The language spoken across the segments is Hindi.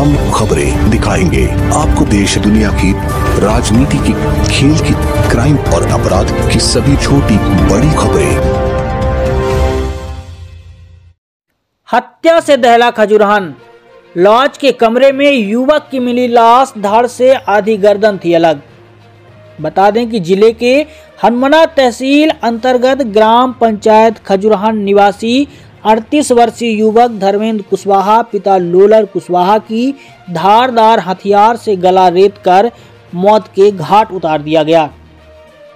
तमाम खबरें दिखाएंगे आपको देश दुनिया की राजनीति की, खेल की, क्राइम और अपराध की सभी छोटी बड़ी खबरें। हत्या से दहला खजुरान। लॉज के कमरे में युवक की मिली लाश, धड़ से आधी गर्दन थी अलग। बता दें कि जिले के हनुमना तहसील अंतर्गत ग्राम पंचायत खजुरान निवासी 38 वर्षीय युवक धर्मेंद्र कुशवाहा पिता लोलर कुशवाहा की धारदार हथियार से गला रेत कर मौत के घाट उतार दिया गया।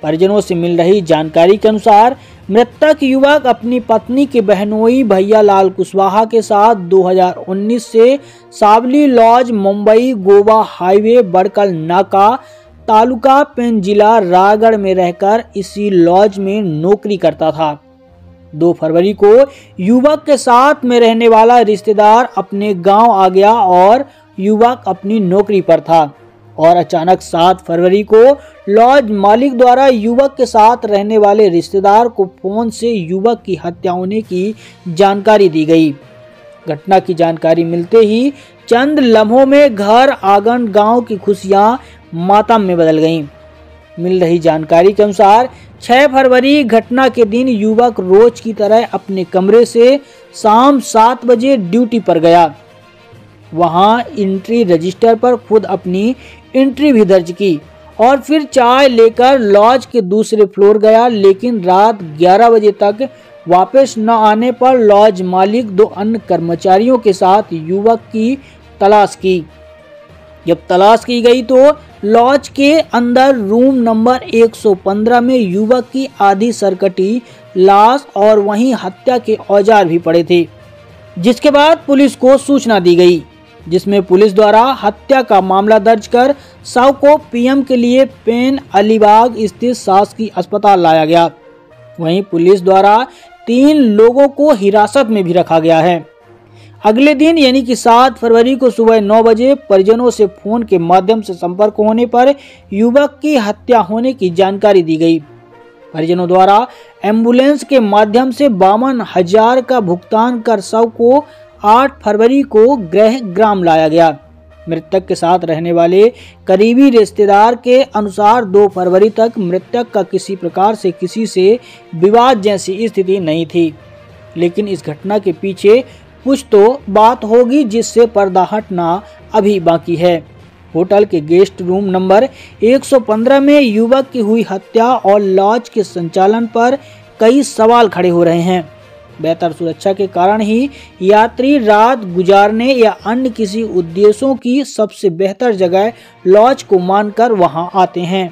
परिजनों से मिल रही जानकारी के अनुसार मृतक युवक अपनी पत्नी के बहनोई भैया लाल कुशवाहा के साथ 2019 से सावली लॉज मुंबई गोवा हाईवे बड़कल नाका तालुका पेन जिला रायगढ़ में रहकर इसी लॉज में नौकरी करता था। 2 फरवरी को युवक के साथ में रहने वाला रिश्तेदार अपने गांव आ गया और युवक अपनी नौकरी पर था और अचानक 7 फरवरी को लॉज मालिक द्वारा युवक के साथ रहने वाले रिश्तेदार को फोन से युवक की हत्या होने की जानकारी दी गई। घटना की जानकारी मिलते ही चंद लम्हों में घर आंगन गांव की खुशियां मातम में बदल गईं। मिल रही जानकारी के अनुसार 6 फरवरी घटना के दिन युवक रोज की तरह अपने कमरे से शाम 7 बजे ड्यूटी पर गया। वहां एंट्री रजिस्टर पर खुद अपनी एंट्री भी दर्ज की और फिर चाय लेकर लॉज के दूसरे फ्लोर गया, लेकिन रात 11 बजे तक वापस न आने पर लॉज मालिक 2 अन्य कर्मचारियों के साथ युवक की तलाश की। जब तलाश की गई तो लॉज के अंदर रूम नंबर 115 में युवक की आधी सरकटी लाश और वहीं हत्या के औजार भी पड़े थे, जिसके बाद पुलिस को सूचना दी गई, जिसमें पुलिस द्वारा हत्या का मामला दर्ज कर शव को पीएम के लिए पेन अलीबाग स्थित शासकीय अस्पताल लाया गया। वहीं पुलिस द्वारा 3 लोगों को हिरासत में भी रखा गया है। अगले दिन यानी कि 7 फरवरी को सुबह 9 बजे परिजनों से फोन के माध्यम से संपर्क होने पर युवक की हत्या होने की जानकारी दी गई। परिजनों द्वारा एम्बुलेंस के माध्यम से 52,000 का भुगतान कर शव को 8 फरवरी को गृह ग्राम लाया गया। मृतक के साथ रहने वाले करीबी रिश्तेदार के अनुसार 2 फरवरी तक मृतक का किसी प्रकार से किसी से विवाद जैसी स्थिति नहीं थी, लेकिन इस घटना के पीछे कुछ तो बात होगी जिससे पर्दा हटना अभी बाकी है। होटल के गेस्ट रूम नंबर 115 में युवक की हुई हत्या और लॉज के संचालन पर कई सवाल खड़े हो रहे हैं। बेहतर सुरक्षा के कारण ही यात्री रात गुजारने या अन्य किसी उद्देश्यों की सबसे बेहतर जगह लॉज को मानकर वहां आते हैं,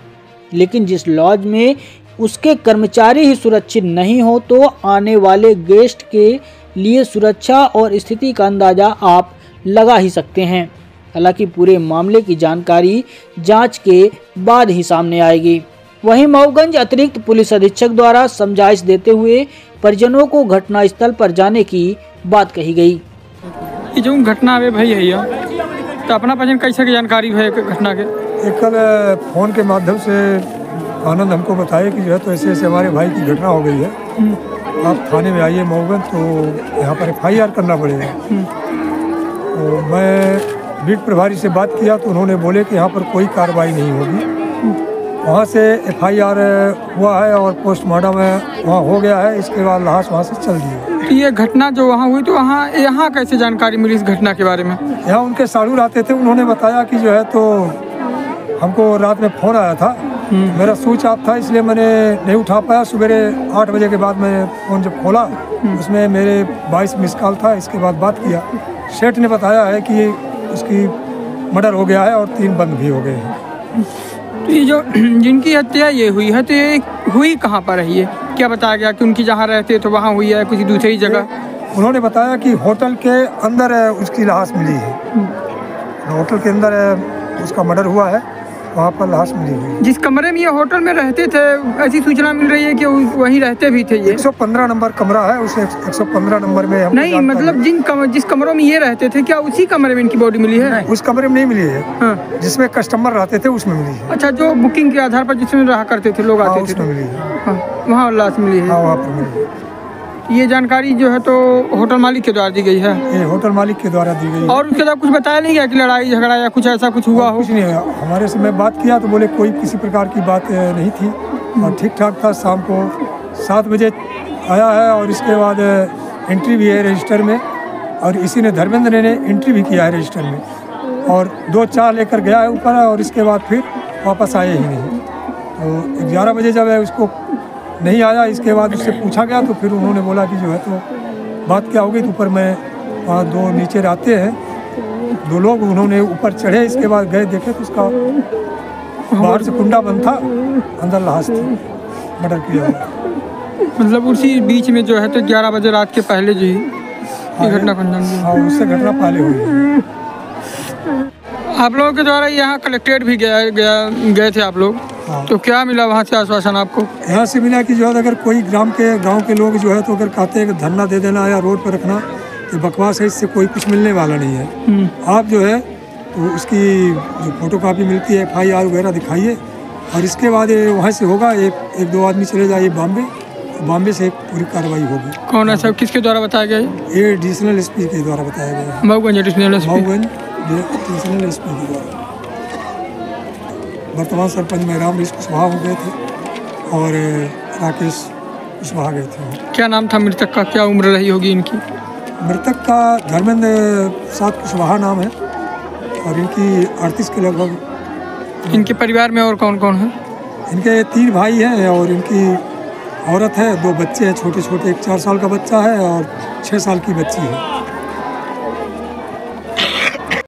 लेकिन जिस लॉज में उसके कर्मचारी ही सुरक्षित नहीं हो तो आने वाले गेस्ट के लिए सुरक्षा और स्थिति का अंदाजा आप लगा ही सकते हैं। हालांकि पूरे मामले की जानकारी जांच के बाद ही सामने आएगी। वहीं मऊगंज अतिरिक्त पुलिस अधीक्षक द्वारा समझाइश देते हुए परिजनों को घटनास्थल पर जाने की बात कही गई। ये जो घटना है भाई है तो अपना परिजन कैसे की जानकारी है घटना के? कल फोन के माध्यम से आनंद हमको बताया कि जो है तो ऐसे ऐसे हमारे भाई की घटना हो गई है, आप थाने में आइए मऊगंज, तो यहाँ पर FIR करना पड़ेगा। तो मैं बीट प्रभारी से बात किया तो उन्होंने बोले कि यहाँ पर कोई कार्रवाई नहीं होगी। वहाँ से FIR हुआ है और पोस्टमार्टम वहाँ हो गया है, इसके बाद लाश वहाँ से चल दी। तो ये घटना जो वहाँ हुई तो वहाँ यहाँ कैसे जानकारी मिली इस घटना के बारे में? यहाँ उनके साड़ू आते थे, उन्होंने बताया कि जो है तो हमको रात में फ़ोन आया था, मेरा स्विच ऑफ था इसलिए मैंने नहीं उठा पाया। सवेरे 8 बजे के बाद मैं फ़ोन जब खोला उसमें मेरे 22 मिस कॉल था। इसके बाद बात किया, सेठ ने बताया है कि उसकी मर्डर हो गया है और 3 बंद भी हो गए हैं। तो ये जो जिनकी हत्या ये हुई है तो ये हुई कहाँ पर है? ये क्या बताया गया कि उनकी जहाँ रहते तो वहाँ हुई है किसी दूसरी जगह? उन्होंने बताया कि होटल के अंदर उसकी लाश मिली है, होटल के अंदर उसका मर्डर हुआ है, वहाँ पर लाश मिली हुई। जिस कमरे में ये होटल में रहते थे ऐसी सूचना मिल रही है कि वहीं रहते भी थे। ये 115 नंबर कमरा है, उस 115 नंबर में नहीं, मतलब जिस कमरों में ये रहते थे क्या उसी कमरे में इनकी बॉडी मिली है? उस कमरे में नहीं मिली है। हाँ। जिसमें कस्टमर रहते थे उसमें मिली है। अच्छा, जो बुकिंग के आधार पर जिसमें रहा करते थे लोग आते थे उसमें मिली है। वहाँ लाश मिली है। वहाँ पर मिली है। ये जानकारी जो है तो होटल मालिक के द्वारा दी गई है? ये होटल मालिक के द्वारा दी गई है। और उसके बाद कुछ बताया नहीं गया कि लड़ाई झगड़ा या कुछ ऐसा कुछ हुआ हो? कुछ नहीं है, हमारे से मैं बात किया तो बोले कोई किसी प्रकार की बात नहीं थी और ठीक ठाक था। शाम को 7 बजे आया है और इसके बाद एंट्री भी है रजिस्टर में, और इसी ने धर्मेंद्र ने एंट्री भी किया है रजिस्टर में, और 2-4 लेकर गया है ऊपर, और इसके बाद फिर वापस आए ही नहीं। तो 11 बजे जब है उसको नहीं आया, इसके बाद उससे पूछा गया तो फिर उन्होंने बोला कि जो है तो बात क्या होगी। तो ऊपर मैं वहाँ 2 नीचे रहते हैं 2 लोग, उन्होंने ऊपर चढ़े, इसके बाद गए देखे तो उसका बाहर से कुंडा बंद था, अंदर लाश थी, मर्डर किया हुआ। मतलब उसी बीच में जो है तो 11 बजे रात के पहले जो ही घटना को अंजाम दिया। हाँ, उससे घटना पहले हुई है। आप लोगों के द्वारा यहाँ कलेक्ट्रेट भी गए थे आप लोग? हाँ। तो क्या मिला वहाँ से आश्वासन आपको? यहाँ से मिला कि जो है अगर कोई गांव के लोग जो है तो अगर कहते हैं कि धरना दे देना या रोड पर रखना, तो बकवास है, इससे कोई कुछ मिलने वाला नहीं है। आप जो है तो उसकी जो फोटोकॉपी मिलती है, FIR वगैरह दिखाइए, और इसके बाद वहाँ से होगा 1-2 आदमी चले जाइए बॉम्बे से पूरी कार्रवाई होगी। कौन है सब, किसके द्वारा बताया गया? ये एडिशनल SP के द्वारा बताया गया है। मऊगंज एडिशनल SP के द्वारा। वर्तमान सरपंच में रामरेश कुशवाहा हो गए थे और राकेश कुशवाहा गए थे। क्या नाम था मृतक का, क्या उम्र रही होगी इनकी? मृतक का धर्मेंद्र साथ कुशवाहा नाम है और इनकी 38 के लगभग। इनके परिवार में और कौन कौन है? इनके 3 भाई हैं और इनकी औरत है, 2 बच्चे हैं छोटे छोटे, एक 4 साल का बच्चा है और 6 साल की बच्ची है।